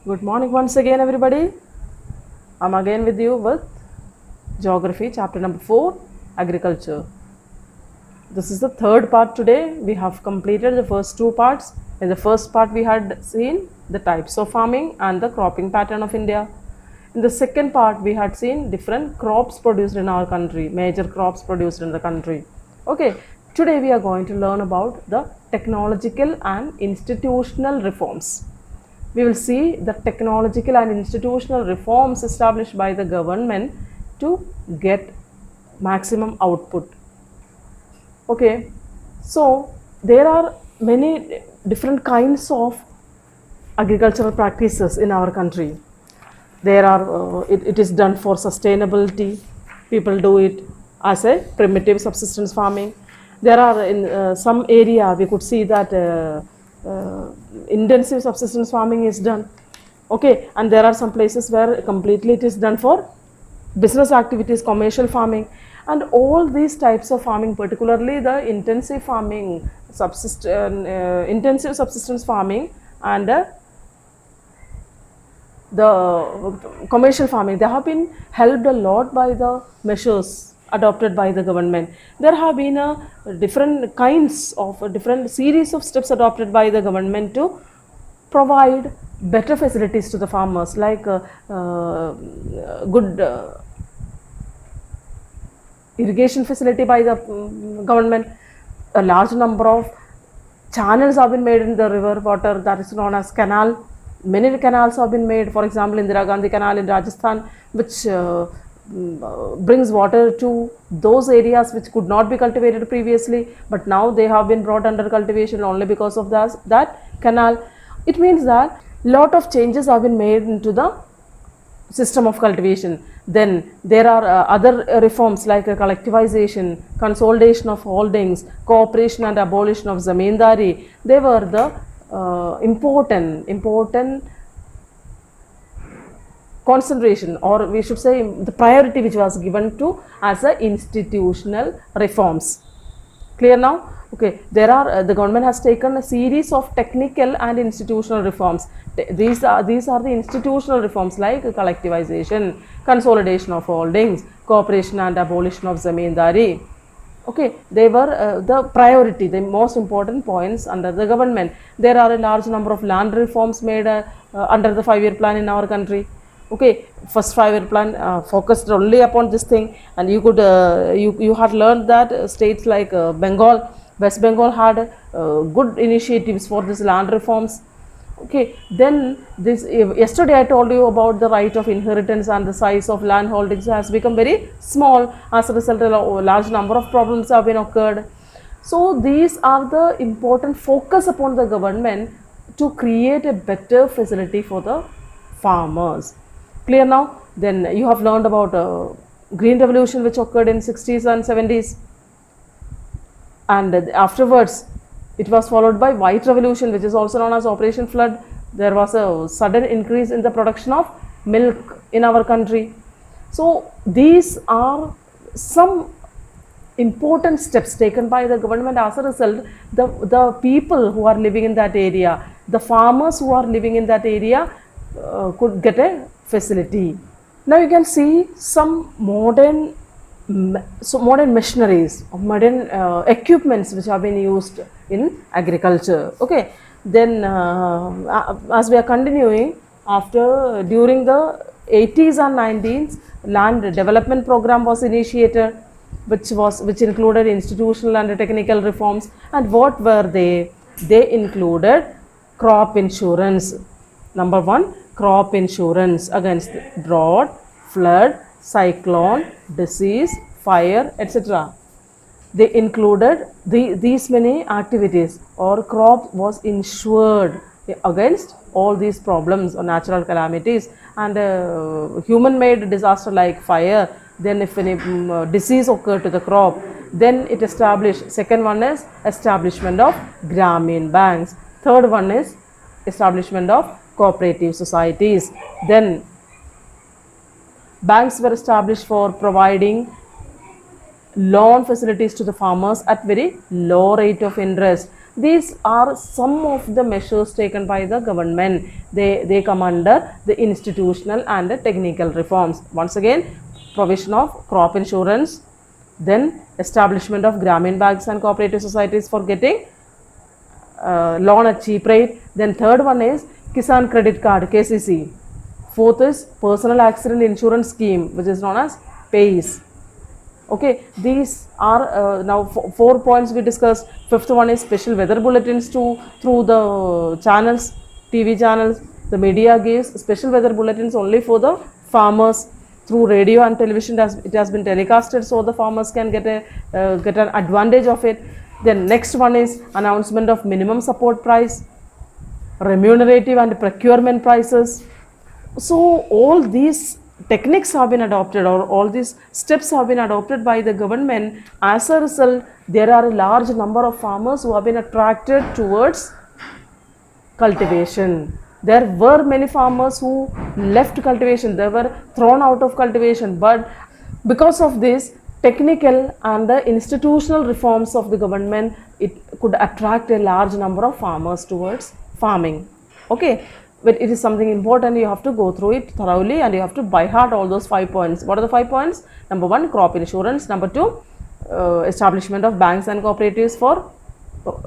Good morning once again, everybody. I'm again with you with Geography, chapter number 4, Agriculture. This is the third part today. We have completed the first two parts. In the first part, we had seen the types of farming and the cropping pattern of India. In the second part, we had seen different crops produced in our country, major crops produced in the country. Okay, today we are going to learn about the technological and institutional reforms. We will see the technological and institutional reforms established by the government to get maximum output. Okay, so there are many different kinds of agricultural practices in our country. There are it is done for sustainability. People do it as a primitive subsistence farming. There are in some area we could see that intensive subsistence farming is done. Okay, and there are some places where completely it is done for business activities, commercial farming, and all these types of farming, particularly the intensive farming, intensive subsistence farming, and the commercial farming, they have been helped a lot by the measures adopted by the government. There have been different kinds of different series of steps adopted by the government to provide better facilities to the farmers, like good irrigation facility by the government. A large number of channels have been made in the river water, that is known as canal. Many canals have been made, for example Indira Gandhi canal in Rajasthan, which brings water to those areas which could not be cultivated previously, but now they have been brought under cultivation only because of that canal. It means that lot of changes have been made into the system of cultivation. Then there are other reforms like collectivization, consolidation of holdings, cooperation and abolition of zamindari. They were the important concentration, or we should say the priority which was given to as a institutional reforms. Clear now? Okay, there are the government has taken a series of technical and institutional reforms. These are the institutional reforms like collectivization, consolidation of holdings, cooperation and abolition of zamindari. Okay, they were the priority, the most important points under the government. There are a large number of land reforms made under the 5-year plan in our country. Okay, first 5-year plan focused only upon this thing, and you could you had learned that states like Bengal, West Bengal had good initiatives for this land reforms. Okay, then this yesterday I told you about the right of inheritance, and the size of land holdings has become very small. As a result, a large number of problems have been occurred. So these are the important focus upon the government to create a better facility for the farmers. Clear now? Then you have learned about green revolution which occurred in 60s and 70s, and afterwards it was followed by white revolution, which is also known as Operation Flood. There was a sudden increase in the production of milk in our country. So these are some important steps taken by the government. As a result, the people who are living in that area, the farmers who are living in that area could get a facility. Now you can see some modern machineries, modern equipments which have been used in agriculture. Okay, then as we are continuing, during the 80s and 90s, land development program was initiated, which included institutional and technical reforms. And what were they? They included crop insurance. Number one, crop insurance against drought, flood, cyclone, disease, fire, etc. They included these many activities, or crop was insured against all these problems or natural calamities and human made disaster like fire. Then if any disease occurred to the crop, then it established. Second one is establishment of Grameen banks. Third one is establishment of cooperative societies. Then banks were established for providing loan facilities to the farmers at very low rate of interest. These are some of the measures taken by the government. They come under the institutional and the technical reforms. Once again, provision of crop insurance, then establishment of Gramin banks and cooperative societies for getting loan at cheap rate. Then third one is Kisan Credit Card, KCC. Fourth is Personal Accident Insurance Scheme, which is known as PAYS. Okay, these are now 4 points we discussed. Fifth one is special weather bulletins through the channels, TV channels. The media gives special weather bulletins only for the farmers through radio and television. It has been telecasted, so the farmers can get an advantage of it. Then next one is announcement of minimum support price, remunerative and procurement prices. So all these techniques have been adopted, or all these steps have been adopted by the government. As a result, there are a large number of farmers who have been attracted towards cultivation. There were many farmers who left cultivation, they were thrown out of cultivation, but because of this technical and the institutional reforms of the government, it could attract a large number of farmers towards farming. Okay, but it is something important. You have to go through it thoroughly and you have to by heart all those 5 points. What are the 5 points? Number 1, crop insurance. Number 2, establishment of banks and cooperatives for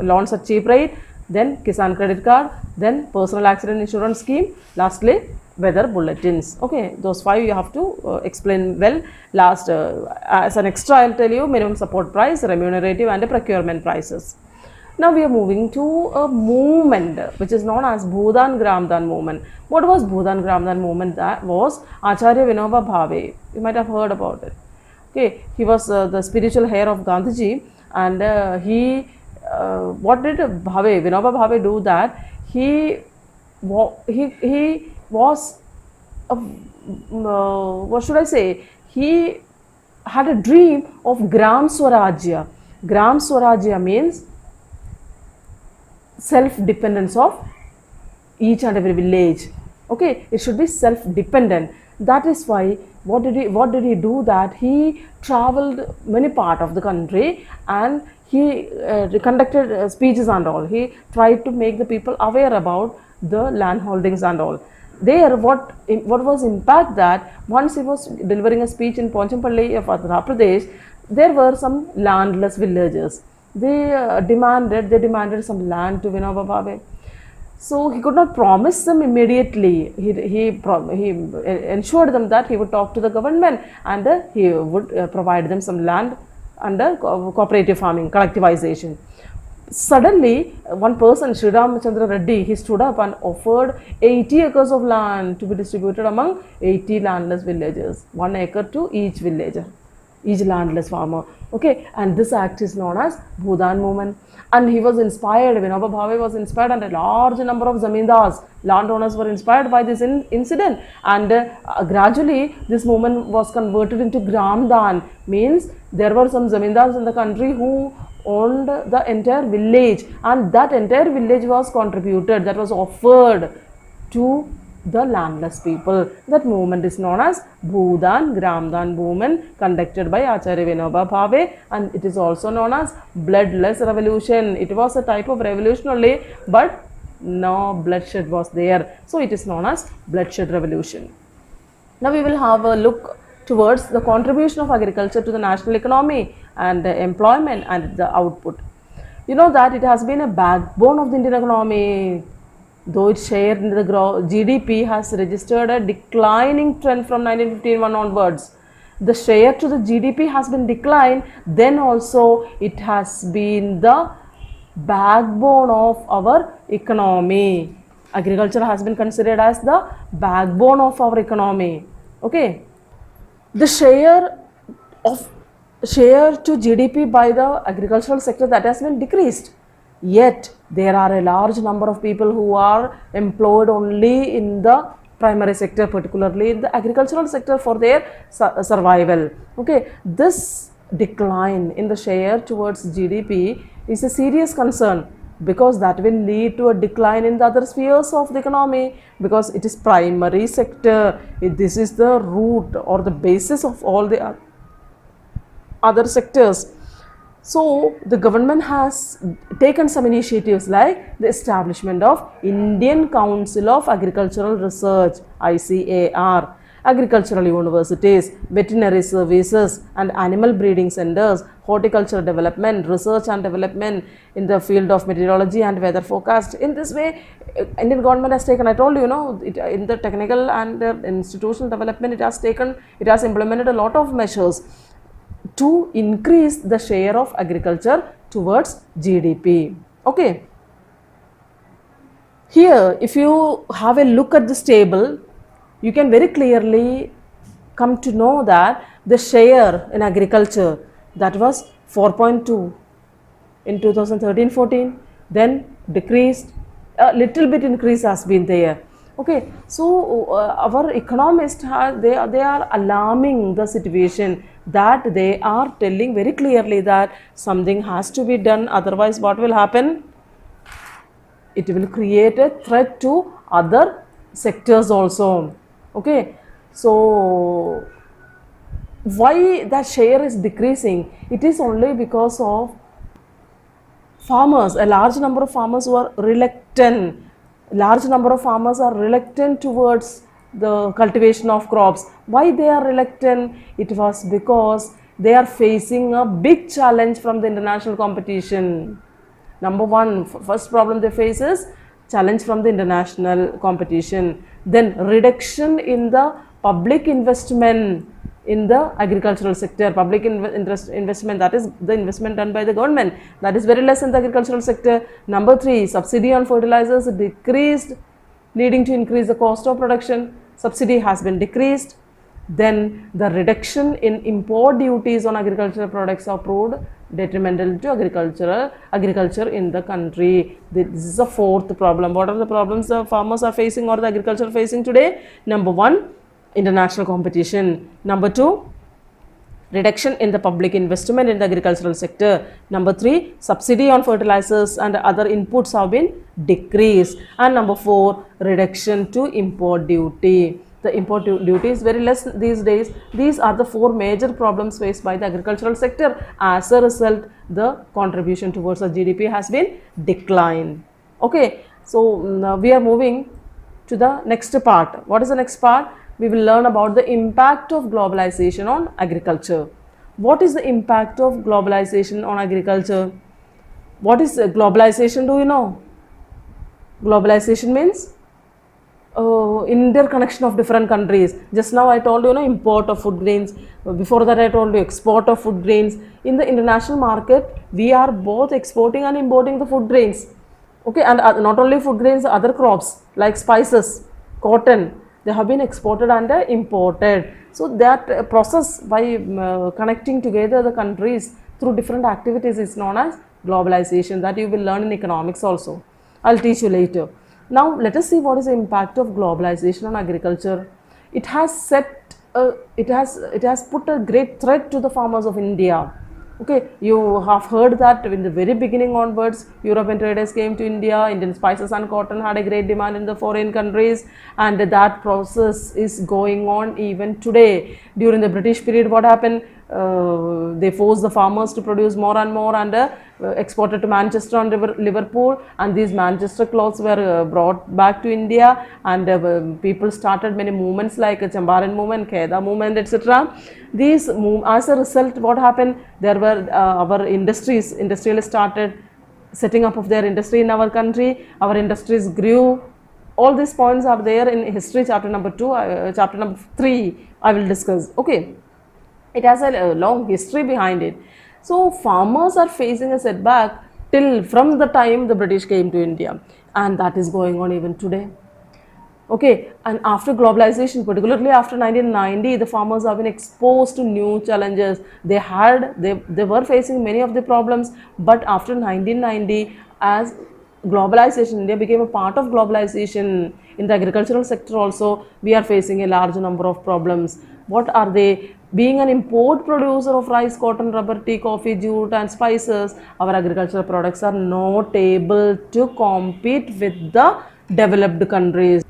loans at cheap rate. Then Kisan Credit Card. Then Personal Accident Insurance Scheme. Lastly, weather bulletins. Okay, those 5 you have to explain well. Last, as an extra, I'll tell you minimum support price, remunerative and procurement prices. Now we are moving to a movement which is known as Bhudan Gramdan movement. What was Bhudan Gramdan movement? That was Acharya Vinoba Bhave. You might have heard about it. Okay, he was the spiritual heir of Gandhiji, and what did Vinoba Bhave do? That he was what should I say? He had a dream of Gram Swarajya. Gram Swarajya means self-dependence of each and every village. Okay, it should be self-dependent. That is why what did he do? That he traveled many part of the country and he conducted speeches and all. He tried to make the people aware about the land holdings and all. There, what was impact that once he was delivering a speech in Ponchampalli of Andhra Pradesh, there were some landless villagers. They demanded some land to Vinoba Bhave. So he could not promise them immediately. He ensured them that he would talk to the government and he would provide them some land under cooperative farming, collectivization. Suddenly, one person, Sri Ramachandra Reddy, he stood up and offered 80 acres of land to be distributed among 80 landless villagers, 1 acre to each villager, each landless farmer. Okay, and this act is known as Bhudan movement. And he was inspired, Vinoba Bhave was inspired, and a large number of zamindars, landowners were inspired by this incident. And gradually this movement was converted into Gramdan, means there were some zamindars in the country who owned the entire village, and that entire village was contributed, that was offered to the landless people. That movement is known as Bhudan Gramdan movement, conducted by Acharya Vinoba Bhave, and it is also known as bloodless revolution. It was a type of revolution only, but no bloodshed was there, so it is known as bloodshed revolution. Now we will have a look towards the contribution of agriculture to the national economy and employment and the output. You know that it has been a backbone of the Indian economy. Though its share in the GDP has registered a declining trend from 1951 onwards, the share to the GDP has been declined, then also it has been the backbone of our economy. Agriculture has been considered as the backbone of our economy. Okay, the share to GDP by the agricultural sector, that has been decreased. Yet there are a large number of people who are employed only in the primary sector, particularly in the agricultural sector, for their survival. Okay, this decline in the share towards GDP is a serious concern, because that will lead to a decline in the other spheres of the economy, because it is primary sector. This is the root or the basis of all the other sectors. So the government has taken some initiatives like the establishment of Indian Council of Agricultural Research, ICAR, agricultural universities, veterinary services and animal breeding centers, horticulture development, research and development in the field of meteorology and weather forecast. In this way, Indian government has taken, I told you, in the technical and institutional development, it has implemented a lot of measures to increase the share of agriculture towards GDP. Okay. Here, if you have a look at this table, you can very clearly come to know that the share in agriculture, that was 4.2 in 2013-14, then decreased, a little bit increase has been there. Okay, so our economists they are alarming the situation, that they are telling very clearly that something has to be done, otherwise what will happen? It will create a threat to other sectors also. Okay, so why that share is decreasing? It is only because of farmers, a large number of farmers who are reluctant. Large number of farmers are reluctant towards the cultivation of crops. Why they are reluctant? It was because they are facing a big challenge from the international competition. Number one, first problem they face is challenge from the international competition. Then reduction in the public investment in the agricultural sector. Public investment, that is the investment done by the government, that is very less in the agricultural sector. Number three, subsidy on fertilizers decreased, leading to increase the cost of production. Subsidy has been decreased. Then the reduction in import duties on agricultural products are proved detrimental to agriculture in the country. This is the fourth problem. What are the problems the farmers are facing or the agriculture facing today? Number one, international competition. Number two, reduction in the public investment in the agricultural sector. Number three, subsidy on fertilizers and other inputs have been decreased. And number four, reduction to import duty. The import duty is very less these days. These are the four major problems faced by the agricultural sector. As a result, the contribution towards the GDP has been declined. Okay, so now we are moving to the next part. What is the next part? We will learn about the impact of globalization on agriculture. What is the impact of globalization on agriculture? What is globalization, do you know? Globalization means interconnection of different countries. Just now I told you, import of food grains. Before that I told you export of food grains. In the international market, we are both exporting and importing the food grains. Okay, and not only food grains, other crops like spices, cotton, they have been exported and imported. So that process by connecting together the countries through different activities is known as globalization, that you will learn in economics also. I'll teach you later. Now let us see what is the impact of globalization on agriculture. It has put a great threat to the farmers of India. Okay, you have heard that in the very beginning onwards, European traders came to India. Indian spices and cotton had a great demand in the foreign countries, and that process is going on even today. During the British period, what happened? They forced the farmers to produce more and more and exported to Manchester and Liverpool, and these Manchester cloths were brought back to India, and people started many movements like Champaran movement, Kheda movement, etc. These as a result, what happened? There were our industrialists started setting up of their industry in our country. Our industries grew. All these points are there in history chapter number 2, chapter number 3 I will discuss. Okay, it has a long history behind it. So farmers are facing a setback till from the time the British came to India, and that is going on even today. Okay, and after globalization, particularly after 1990, the farmers have been exposed to new challenges. They were facing many of the problems, but after 1990, as globalization, India became a part of globalization. In the agricultural sector also, we are facing a large number of problems. What are they? Being an import producer of rice, cotton, rubber, tea, coffee, jute and spices, our agricultural products are not able to compete with the developed countries.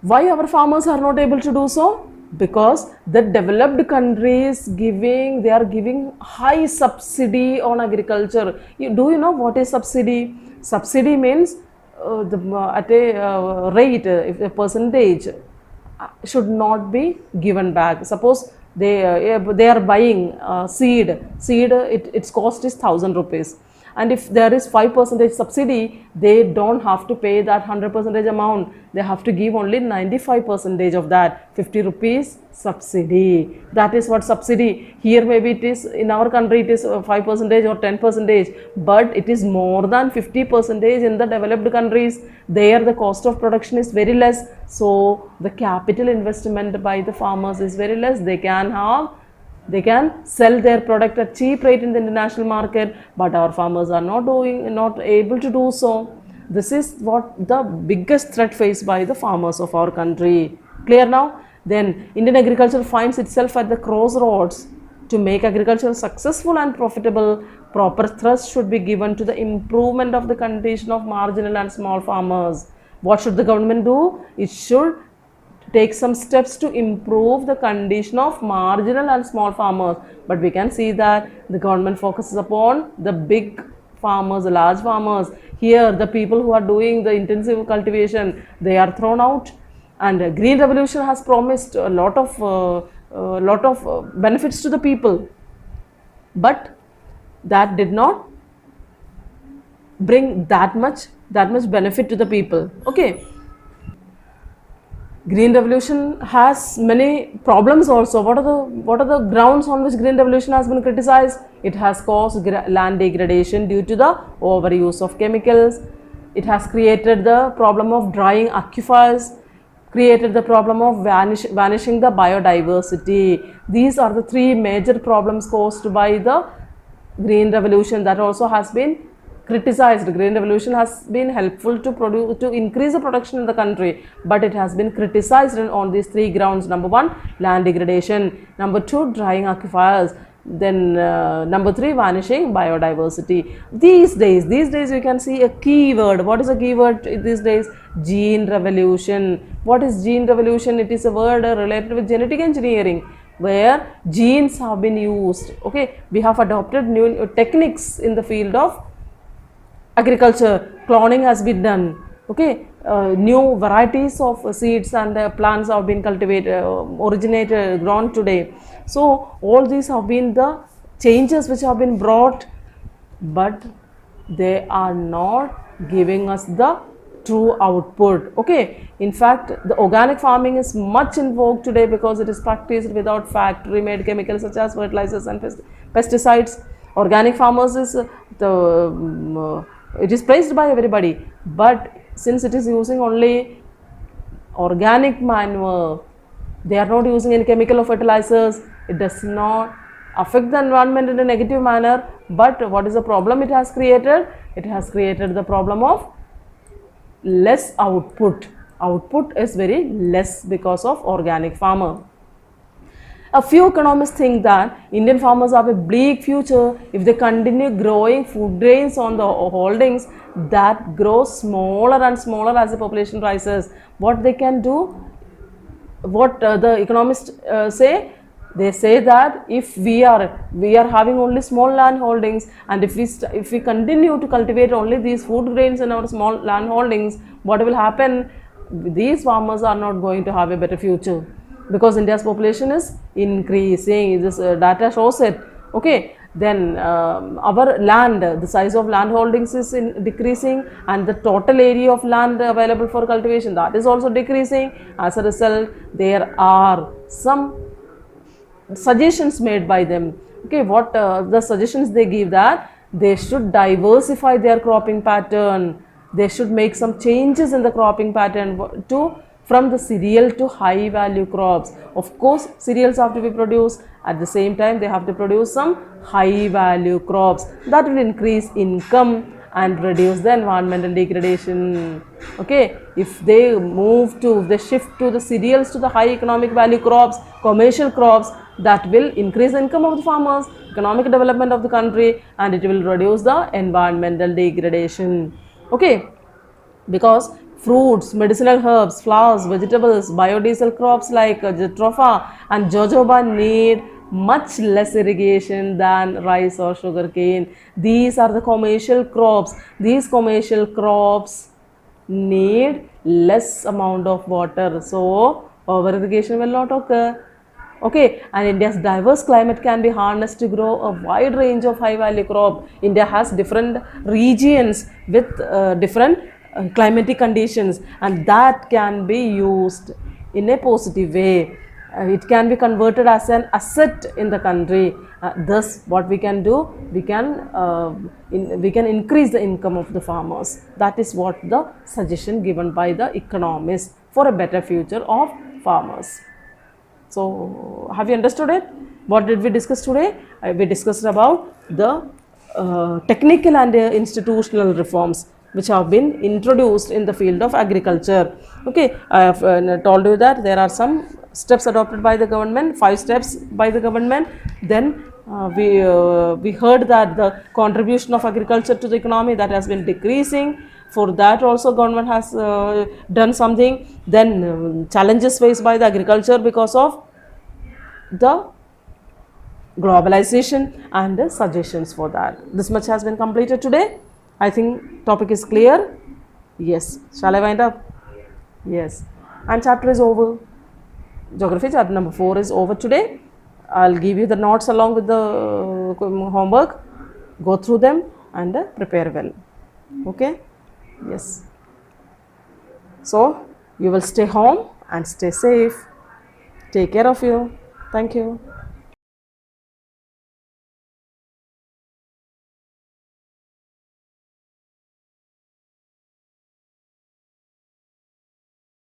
Why our farmers are not able to do so? Because the developed countries they are giving high subsidy on agriculture. Do you know what is subsidy? Subsidy means at a if a percentage should not be given back. Suppose they are buying seed, its cost is 1000 rupees, and if there is 5% subsidy, they don't have to pay that 100% amount. They have to give only 95% of that, 50 rupees subsidy. That is what subsidy. Here maybe it is, in our country it is 5% or 10%, but it is more than 50% in the developed countries. There the cost of production is very less, so the capital investment by the farmers is very less. They can sell their product at cheap rate in the international market, but our farmers are not able to do so. This is what the biggest threat faced by the farmers of our country. Clear now? Then Indian agriculture finds itself at the crossroads. To make agriculture successful and profitable, proper thrust should be given to the improvement of the condition of marginal and small farmers. What should the government do? It should take some steps to improve the condition of marginal and small farmers. But we can see that the government focuses upon the big farmers, the large farmers. Here the people who are doing the intensive cultivation, they are thrown out. And Green Revolution has promised a lot of benefits to the people, but that did not bring that much benefit to the people. Okay. Green Revolution has many problems also. What are the grounds on which Green Revolution has been criticized? It has caused land degradation due to the overuse of chemicals. It has created the problem of drying aquifers, created the problem of vanishing the biodiversity. These are the three major problems caused by the Green Revolution that also has been criticized. Green Revolution has been helpful to increase the production in the country, but it has been criticized on these three grounds. Number one, land degradation. Number two, drying aquifers. Then number three, vanishing biodiversity. These days you can see a keyword. What is a keyword these days? Gene revolution. What is gene revolution? It is a word related with genetic engineering, where genes have been used. Okay, we have adopted new techniques in the field of agriculture. Cloning has been done. Okay, new varieties of seeds and plants have been cultivated, originated, grown today. So all these have been the changes which have been brought, but they are not giving us the true output. Okay, in fact the organic farming is much in vogue today because it is practiced without factory made chemicals such as fertilizers and pesticides. Organic farmers is it is praised by everybody, but since it is using only organic manure, they are not using any chemical or fertilizers, it does not affect the environment in a negative manner. But what is the problem it has created? It has created the problem of less output. Output is very less because of organic farmer. A few economists think that Indian farmers have a bleak future if they continue growing food grains on the holdings that grow smaller and smaller as the population rises. What they can do, what the economists say, they say that if we are having only small land holdings, and if we continue to cultivate only these food grains in our small land holdings, what will happen? These farmers are not going to have a better future, because India's population is increasing. This data shows it. Okay, then our land, the size of land holdings is decreasing, and the total area of land available for cultivation, that is also decreasing. As a result, there are some suggestions made by them. Okay, what the suggestions they give, that they should diversify their cropping pattern. They should make some changes in the cropping pattern from the cereal to high value crops. Of course, cereals have to be produced. At the same time, they have to produce some high value crops that will increase income and reduce the environmental degradation. Okay, if they shift to the cereals, to the high economic value crops, commercial crops, that will increase the income of the farmers, economic development of the country, and it will reduce the environmental degradation. Okay, because fruits, medicinal herbs, flowers, vegetables, biodiesel crops like jatropha and jojoba need much less irrigation than rice or sugarcane. These are the commercial crops. These commercial crops need less amount of water, so over irrigation will not occur. Okay, and India's diverse climate can be harnessed to grow a wide range of high value crop. India has different regions with different climatic conditions, and that can be used in a positive way. It can be converted as an asset in the country. Thus, what we can do, we can increase the income of the farmers. That is what the suggestion given by the economists for a better future of farmers. So, have you understood it? What did we discuss today? We discussed about the technical and institutional reforms which have been introduced in the field of agriculture. Okay, I have told you that there are some steps adopted by the government, 5 steps by the government. Then we heard that the contribution of agriculture to the economy that has been decreasing. For that also government has done something. Then challenges faced by the agriculture because of the globalization and suggestions for that. This much has been completed today. I think topic is clear. Yes. Shall I wind up? Yes. And chapter is over. Geography chapter number 4 is over today. I'll give you the notes along with the homework. Go through them and prepare well. Okay? Yes. So, you will stay home and stay safe. Take care of you. Thank you.